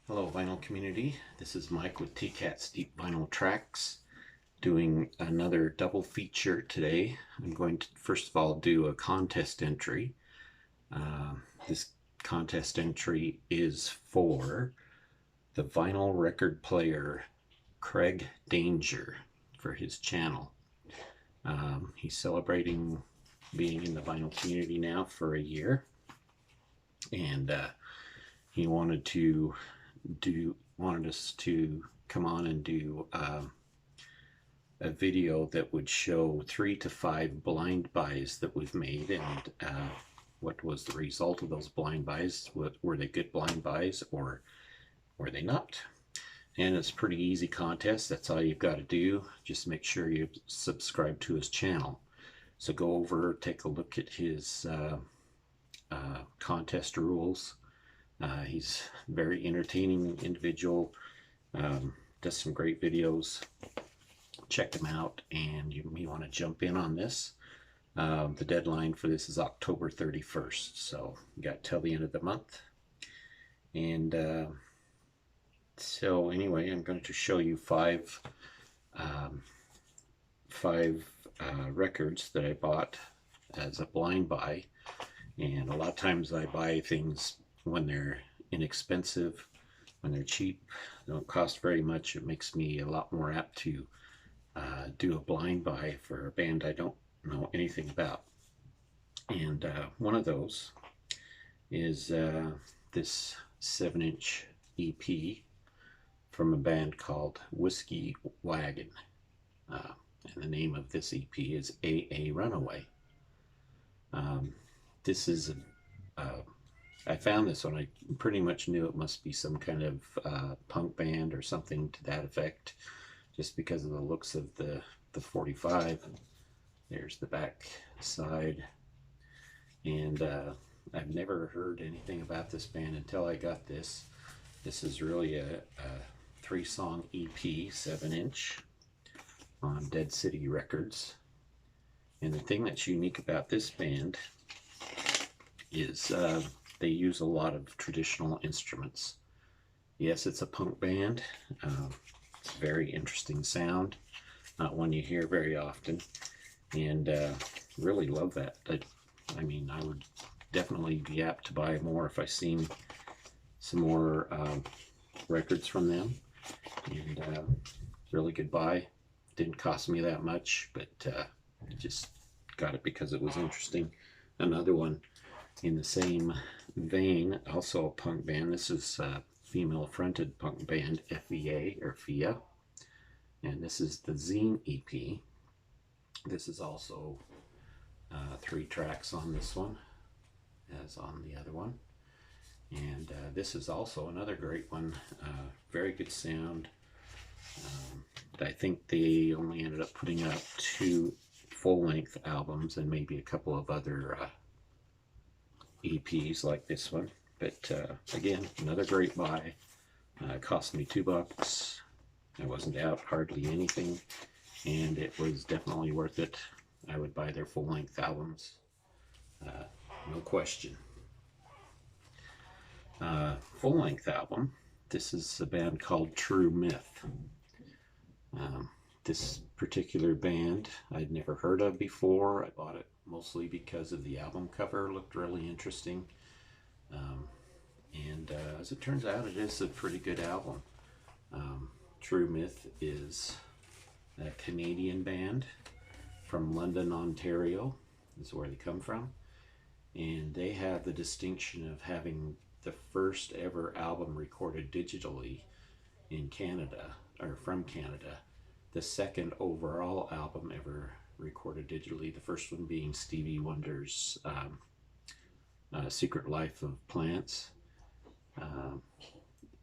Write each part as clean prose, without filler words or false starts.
Hello vinyl community, this is Mike with TCAT's Deep Vinyl Tracks doing another double feature today. I'm going to first of all do a contest entry. This contest entry is for the vinyl record player Craig Danger for his channel. He's celebrating being in the vinyl community now for a year, and he wanted us to come on and do a video that would show 3 to 5 blind buys that we've made, and what was the result of those blind buys. Were they good blind buys or were they not? And it's a pretty easy contest. That's all you've got to do. Just make sure you subscribe to his channel. So go over, take a look at his contest rules. He's a very entertaining individual, does some great videos. Check him out, and you may want to jump in on this. The deadline for this is October 31st, so you got till the end of the month. And so anyway, I'm going to show you five records that I bought as a blind buy. And a lot of times I buy things when they're inexpensive, when they're cheap, they don't cost very much. It makes me a lot more apt to do a blind buy for a band I don't know anything about. And one of those is this 7-inch EP from a band called Whiskey Wagon. And the name of this EP is AA Runaway. This is I found this one. I pretty much knew it must be some kind of punk band or something to that effect, just because of the looks of the 45. There's the back side. And I've never heard anything about this band until I got this. This is really a 3-song EP, 7-inch, on Dead City Records. And the thing that's unique about this band is they use a lot of traditional instruments. Yes, it's a punk band. It's a very interesting sound, not one you hear very often, and really love that. I mean, I would definitely be apt to buy more if I seen some more records from them. And really good buy. Didn't cost me that much, but just got it because it was interesting. Another one in the same vein, also a punk band. This is a female-fronted punk band, FEA or FIA, and this is the Zine EP. This is also 3 tracks on this one, as on the other one. And this is also another great one. Very good sound. I think they only ended up putting out 2 full-length albums and maybe a couple of other EPs like this one. But again, another great buy. It cost me $2. I wasn't out hardly anything, and it was definitely worth it. I would buy their full-length albums, no question. Full-length album. This is a band called True Myth. This particular band I'd never heard of before. I bought it mostly because of the album cover. It looked really interesting. And as it turns out, it is a pretty good album. True Myth is a Canadian band from London, Ontario, is where they come from. And they have the distinction of having the first ever album recorded digitally in Canada, or from Canada. The second overall album ever recorded digitally. The first one being Stevie Wonder's Secret Life of Plants.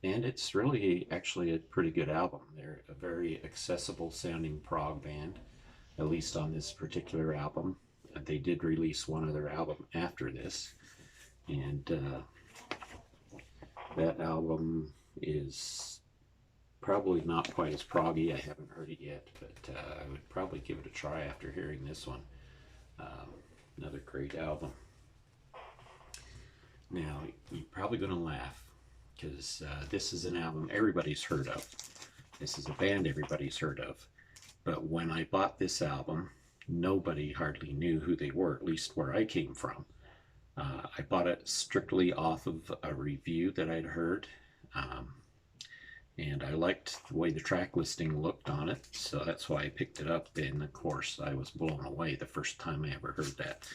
And it's really actually a pretty good album. They're a very accessible sounding prog band, at least on this particular album. They did release one other album after this, and that album is probably not quite as proggy. I haven't heard it yet, but I would probably give it a try after hearing this one. Another great album. Now, you're probably going to laugh. because this is an album everybody's heard of. This is a band everybody's heard of. But when I bought this album, nobody hardly knew who they were, at least where I came from. I bought it strictly off of a review that I'd heard. And I liked the way the track listing looked on it, so that's why I picked it up. And of course, I was blown away the first time I ever heard that.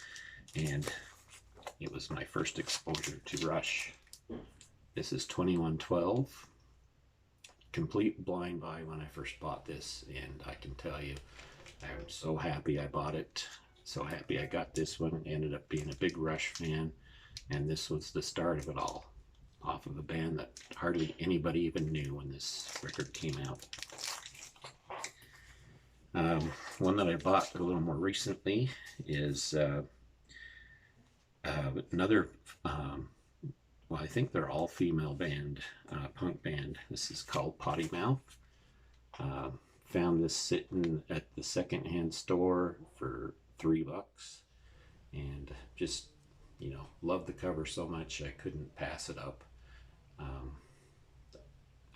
And it was my first exposure to Rush. This is 2112. Complete blind buy when I first bought this, and I can tell you, I'm so happy I bought it. So happy I got this one. Ended up being a big Rush fan, and this was the start of it all. Off of a band that hardly anybody even knew when this record came out. One that I bought a little more recently is another, well, I think they're all female band, punk band. This is called Potty Mouth. Found this sitting at the secondhand store for $3, and just, you know, loved the cover so much I couldn't pass it up.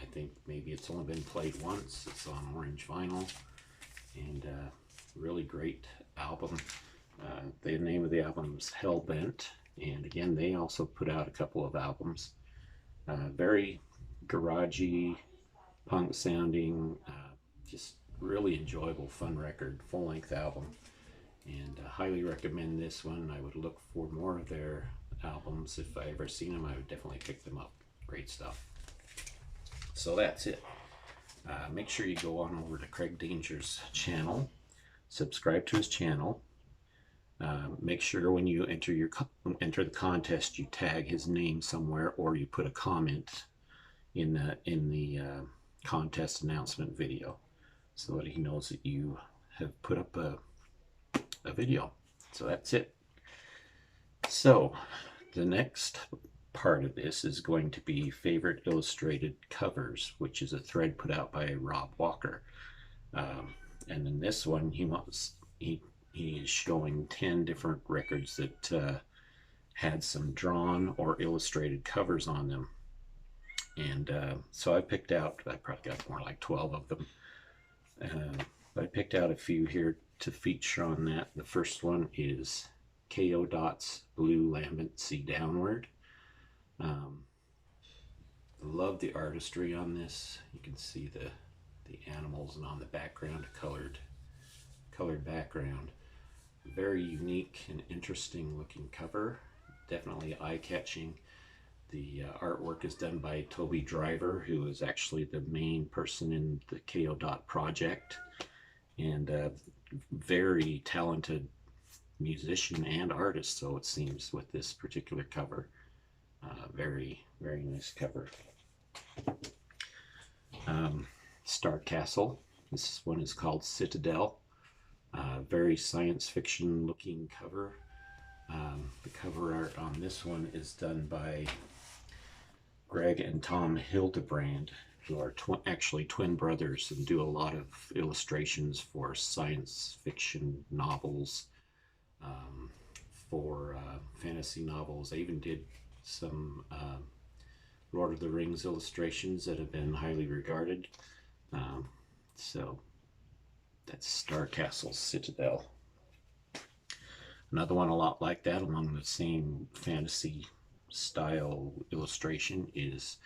I think maybe it's only been played once. It's on orange vinyl, and really great album. The name of the album is Hellbent, and again, they also put out a couple of albums. Very garagey, punk sounding, just really enjoyable, fun record, full-length album, and highly recommend this one. I would look for more of their albums. If I ever seen them, I would definitely pick them up. Great stuff. So that's it. Make sure you go on over to Craig Danger's channel, subscribe to his channel. Make sure when you enter the contest, you tag his name somewhere, or you put a comment in the contest announcement video, so that he knows that you have put up a video. So that's it. So the next part of this is going to be favorite illustrated covers, which is a thread put out by Rob Walker. And in this one, he is showing 10 different records that had some drawn or illustrated covers on them. And so I picked out, I probably got more like 12 of them. But I picked out a few here to feature on that. The first one is K.O. Dot's Blue Lambent Sea Downward. Love the artistry on this. You can see the animals, and on the background, colored background. Very unique and interesting looking cover. Definitely eye-catching. The artwork is done by Toby Driver, who is actually the main person in the K.O. Dot project, and very talented musician and artist, so it seems, with this particular cover. Very, very nice cover. Star Castle. This one is called Citadel. Very science fiction looking cover. The cover art on this one is done by Greg and Tom Hildebrand, who are actually twin brothers and do a lot of illustrations for science fiction novels, for fantasy novels. They even did some Lord of the Rings illustrations that have been highly regarded. So that's Star Castle Citadel. Another one a lot like that, along the same fantasy style illustration, is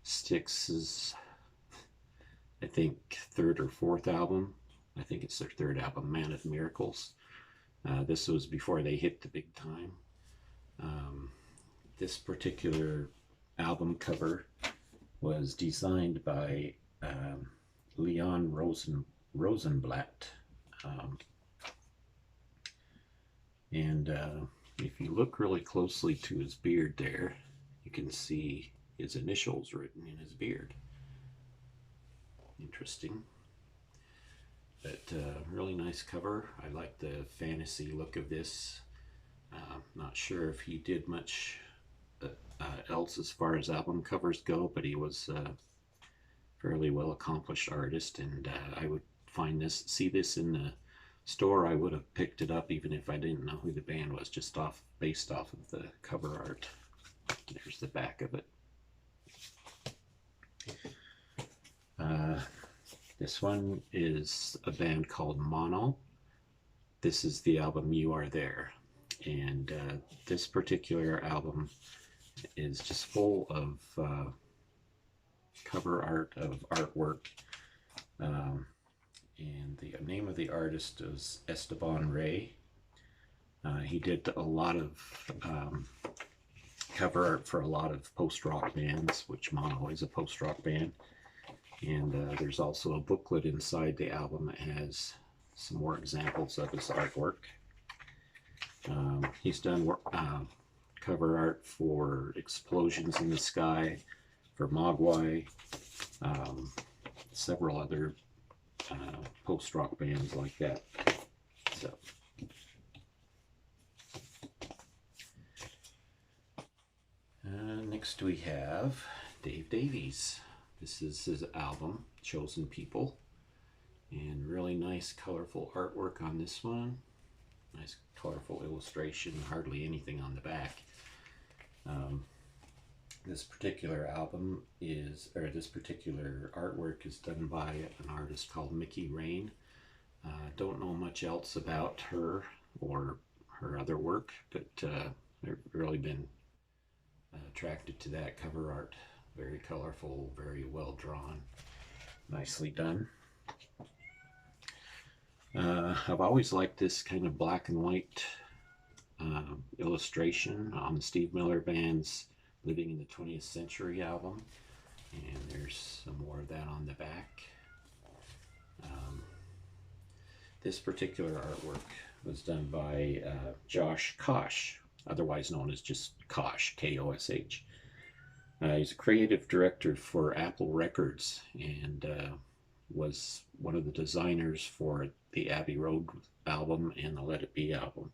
Styx's, I think, third or fourth album. I think it's their third album, Man of Miracles. This was before they hit the big time. This particular album cover was designed by Leon Rosenblatt. And if you look really closely to his beard there, you can see his initials written in his beard. Interesting. But really nice cover. I like the fantasy look of this. Not sure if he did much else as far as album covers go, but he was a fairly well accomplished artist, and I would see this in the store. I would have picked it up even if I didn't know who the band was, just based off of the cover art. There's the back of it. This one is a band called Mono. This is the album You Are There. And this particular album is just full of cover art, of artwork. And the name of the artist is Esteban Rey. He did a lot of cover art for a lot of post-rock bands, which Mono is a post-rock band. And there's also a booklet inside the album that has some more examples of his artwork. He's done cover art for Explosions in the Sky, for Mogwai, several other post-rock bands like that. So next we have Dave Davies. This is his album, Chosen People, and really nice colorful artwork on this one. Nice colorful illustration, hardly anything on the back. This particular album is, or this particular artwork is done by an artist called Mickey Rain. Don't know much else about her or her other work, but I've really been attracted to that cover art. Very colorful, very well drawn, nicely done. I've always liked this kind of black and white illustration on the Steve Miller Band's Living in the 20th Century album, and there's some more of that on the back. This particular artwork was done by Josh Kosh, otherwise known as just Kosh, K-O-S-H. He's a creative director for Apple Records and was one of the designers for the Abbey Road album and the Let It Be album.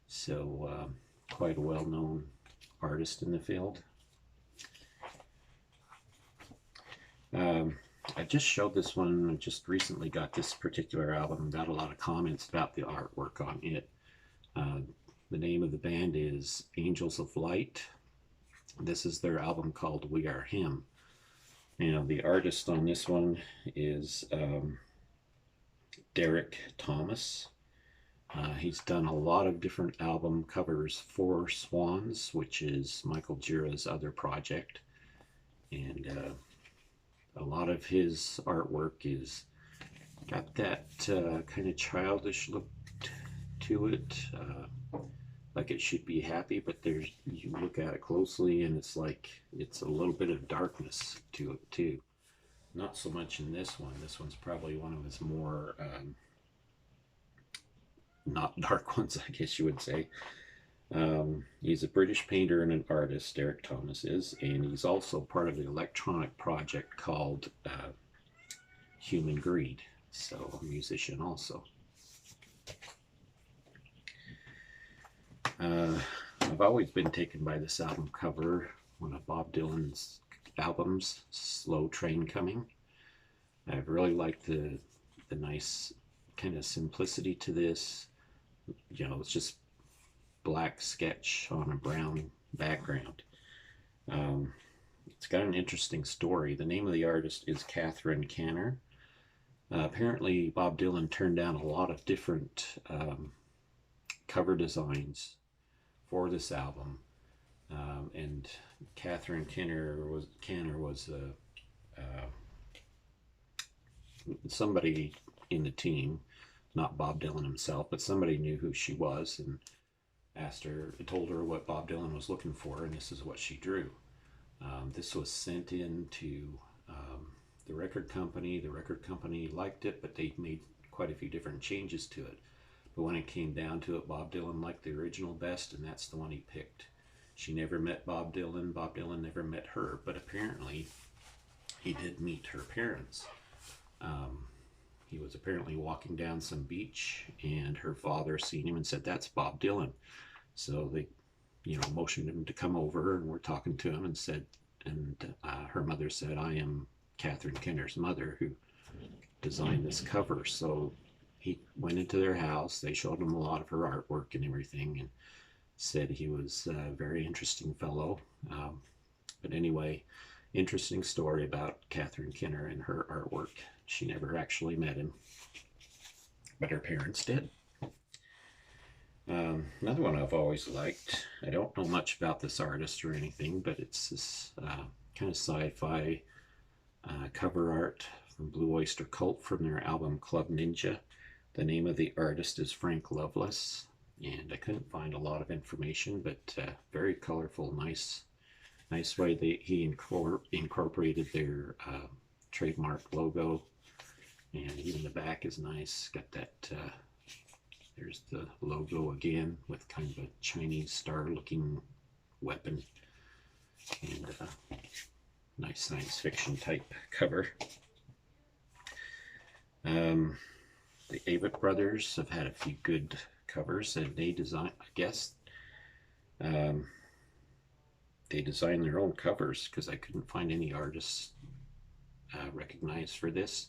So quite a well-known artist in the field. I just showed this one. I just recently got this particular album. Got a lot of comments about the artwork on it. The name of the band is Angels of Light. This is their album called We Are Him. And the artist on this one is Derek Thomas. He's done a lot of different album covers for Swans, which is Michael Jira's other project. And a lot of his artwork is got that kind of childish look to it. Like it should be happy, but there's, you look at it closely and it's like it's a little bit of darkness to it too. Not so much in this one. This one's probably one of his more not dark ones, I guess you would say. He's a British painter and an artist, Derek Thomas is, and he's also part of the electronic project called Human Greed, so a musician also. I've always been taken by this album cover, one of Bob Dylan's albums, Slow Train Coming. I've really liked the nice kind of simplicity to this. You know, it's just black sketch on a brown background. It's got an interesting story. The name of the artist is Catherine Kenner. Apparently Bob Dylan turned down a lot of different cover designs for this album, and Catherine Kenner was somebody in the team, not Bob Dylan himself, but somebody knew who she was and told her what Bob Dylan was looking for, and this is what she drew. This was sent in to the record company. The record company liked it, but they made quite a few different changes to it. But when it came down to it, Bob Dylan liked the original best, and that's the one he picked. She never met Bob Dylan. Bob Dylan never met her, but apparently he did meet her parents. He was apparently walking down some beach, and her father seen him and said, "That's Bob Dylan." So they, motioned him to come over, and we're talking to him and said, her mother said, "I am Catherine Kenner's mother who designed this cover." So he went into their house. They showed him a lot of her artwork and everything, and said he was a very interesting fellow. But anyway, interesting story about Catherine Kenner and her artwork. She never actually met him, but her parents did. Another one I've always liked. I don't know much about this artist or anything, but it's this kind of sci-fi cover art from Blue Oyster Cult from their album Club Ninja. The name of the artist is Frank Loveless, and I couldn't find a lot of information, but very colorful, nice way he incorporated their trademark logo, and even the back is nice. Got that. There's the logo again with kind of a Chinese star-looking weapon, and nice science fiction type cover. The Avett brothers have had a few good covers, and they design, I guess, they design their own covers because I couldn't find any artists recognized for this.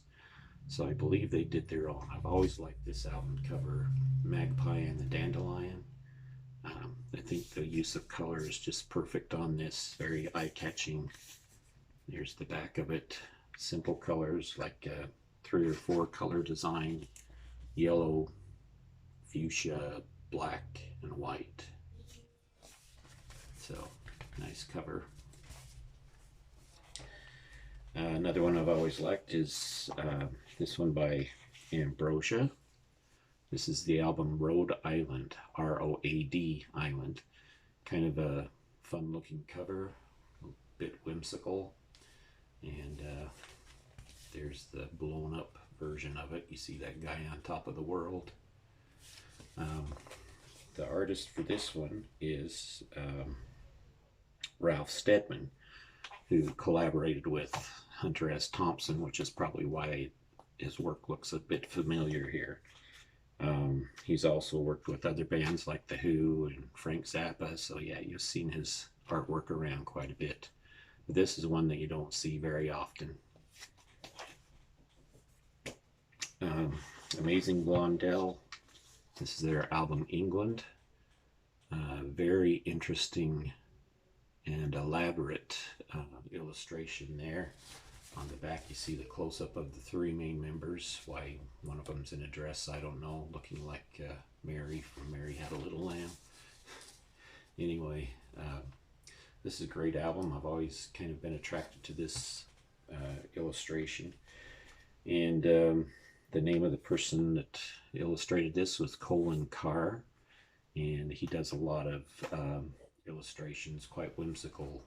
So I believe they did their own. I've always liked this album cover, Magpie and the Dandelion. I think the use of color is just perfect on this, very eye-catching. There's the back of it, simple colors like 3 or 4 color design, yellow, fuchsia, black, and white. So, nice cover. Another one I've always liked is this one by Ambrosia. This is the album Road Island, R-O-A-D Island. Kind of a fun-looking cover, a bit whimsical. And there's the blown-up version of it. You see that guy on top of the world. The artist for this one is Ralph Steadman, who collaborated with Hunter S. Thompson, which is probably why his work looks a bit familiar here. He's also worked with other bands like The Who and Frank Zappa, so yeah, you've seen his artwork around quite a bit. But this is one that you don't see very often. Amazing Blondell. This is their album England. Very interesting and elaborate illustration there. On the back you see the close-up of the 3 main members. Why one of them's in a dress, I don't know, looking like Mary from Mary Had a Little Lamb. Anyway, this is a great album. I've always kind of been attracted to this illustration. And the name of the person that illustrated this was Colin Carr, and he does a lot of illustrations, quite whimsical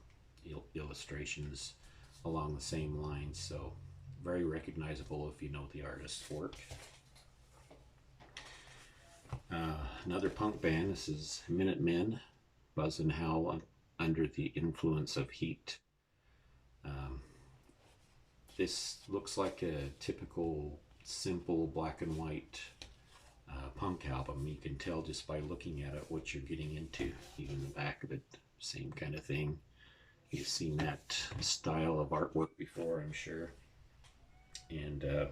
illustrations along the same lines, so very recognizable if you know the artist's work. Another punk band, this is Minutemen, Buzz and Howl Under the Influence of Heat. This looks like a typical simple black and white punk album. You can tell just by looking at it what you're getting into. Even the back of it, same kind of thing. You've seen that style of artwork before, I'm sure. And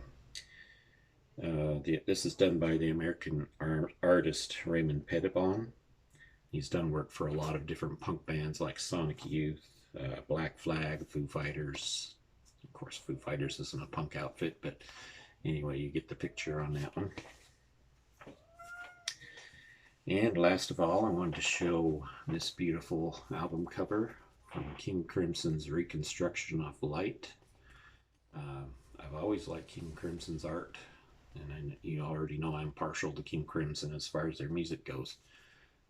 this is done by the American artist Raymond Pettibon. He's done work for a lot of different punk bands like Sonic Youth, Black Flag, Foo Fighters. Of course, Foo Fighters isn't a punk outfit, but anyway, you get the picture on that one. And last of all, I wanted to show this beautiful album cover from King Crimson's Reconstruction of Light. I've always liked King Crimson's art, and you already know I'm partial to King Crimson as far as their music goes.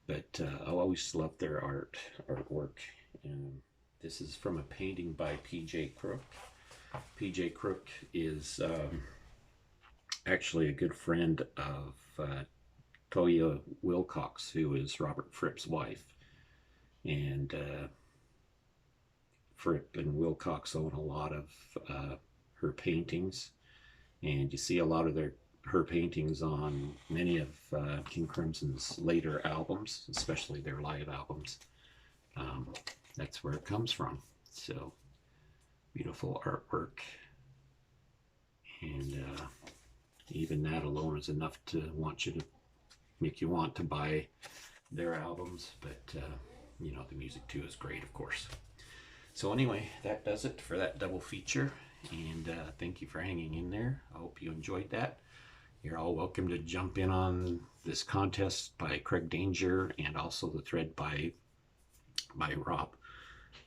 But I always loved their artwork. And this is from a painting by P.J. Crook. P.J. Crook is actually a good friend of Toya Wilcox, who is Robert Fripp's wife. And Fripp and Wilcox own a lot of her paintings. And you see a lot of her paintings on many of King Crimson's later albums, especially their live albums. That's where it comes from. So, beautiful artwork. And even that alone is enough to make you want to buy their albums. But, you know, the music too is great, of course. So anyway, that does it for that double feature. And thank you for hanging in there. I hope you enjoyed that. You're all welcome to jump in on this contest by Craig Danger and also the thread by Rob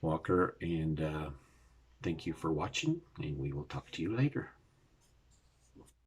Walker. And thank you for watching, and we will talk to you later.